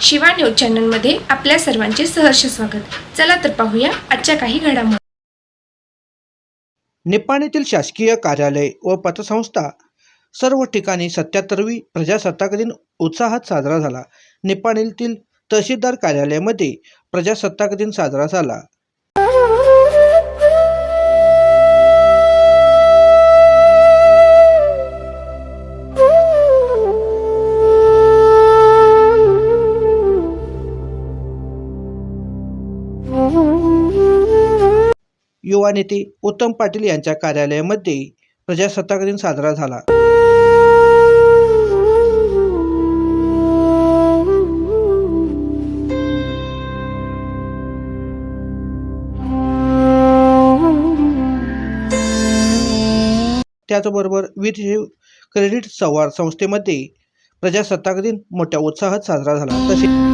Shiva news चॅनलमध्ये आपल्या सर्वांचे सहर्ष स्वागत। चला तर पाहूया आजच्या काही घडामोडी। निपाणीतील शासकीय कार्यालय व पतसंस्था सर्व ठिकाणी 77वी प्रजासत्ताक दिन उत्साहात साजरा झाला। निपाणीतील तहसीलदार कार्यालयामध्ये प्रजासत्ताक दिन साजरा झाला। युवा नेते उत्तम पाटील यांच्या कार्यालयामध्ये प्रजासत्ताक दिन साजरा झाला। त्याचबरोबर वीर क्रेडिट संवाद संस्थेमध्ये प्रजासत्ताक दिन मोठ्या उत्साहात साजरा झाला।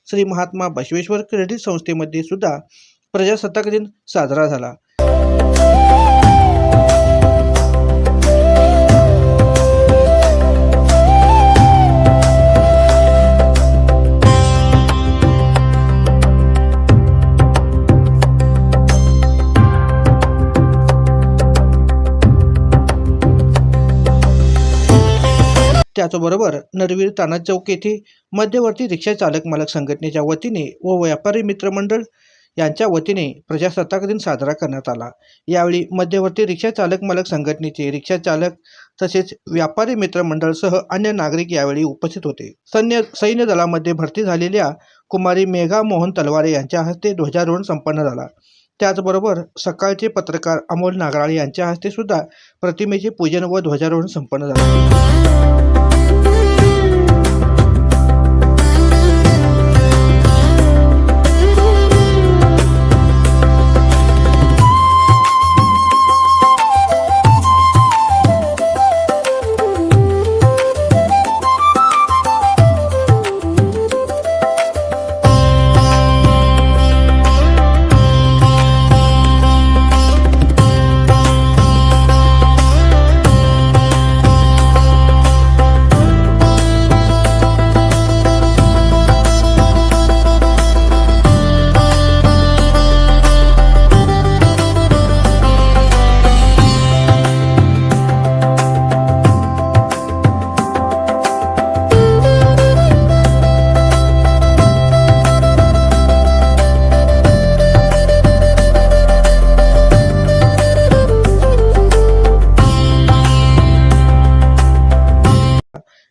श्री महात्मा बसवेश्वर क्रेडिट संस्थेमध्ये सुद्धा प्रजासत्ताक दिन साजरा झाला। त्याचबरोबर नरवीर तानाजी चौक येथे मध्यवर्ती रिक्षा चालक मालक संघटनेच्या वतीने व व्यापारी मित्र मंडळ यांच्या वतीने प्रजासत्ताक दिन साजरा करण्यात आला। यावेळी मध्यवर्ती रिक्षा चालक मालक संघटनेचे रिक्षा चालक तसेच व्यापारी मित्र मंडळसह अन्य नागरिक यावेळी उपस्थित होते। सैन्य दलामध्ये भरती झालेल्या कुमारी मेघा मोहन तलवारे यांच्या हस्ते ध्वजारोहण संपन्न झाला। त्याचबरोबर सकाळचे पत्रकार अमोल नागराळे यांच्या हस्ते सुद्धा प्रतिमेचे पूजन व ध्वजारोहण संपन्न झाले।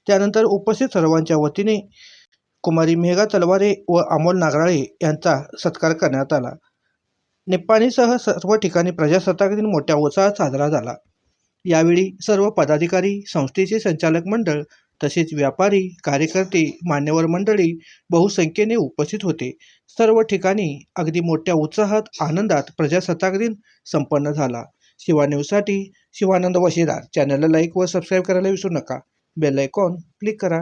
त्यानंतर उपस्थित सर्वांच्या वतीने कुमारी मेघा तलवारे व अमोल नागराळे यांचा सत्कार करण्यात आला। निपाणीसह सर्व ठिकाणी प्रजासत्ताक दिन मोठ्या उत्साहात साजरा झाला। यावेळी सर्व पदाधिकारी, संस्थेचे संचालक मंडळ तसेच व्यापारी, कार्यकर्ते, मान्यवर मंडळी बहुसंख्येने उपस्थित होते। सर्व ठिकाणी अगदी मोठ्या उत्साहात आनंदात प्रजासत्ताक दिन संपन्न झाला। शिवा न्यूजसाठी शिवानंद वशिरार। चॅनलला लाईक व सबस्क्राईब करायला विसरू नका। बेल आयकॉन क्लिक करा।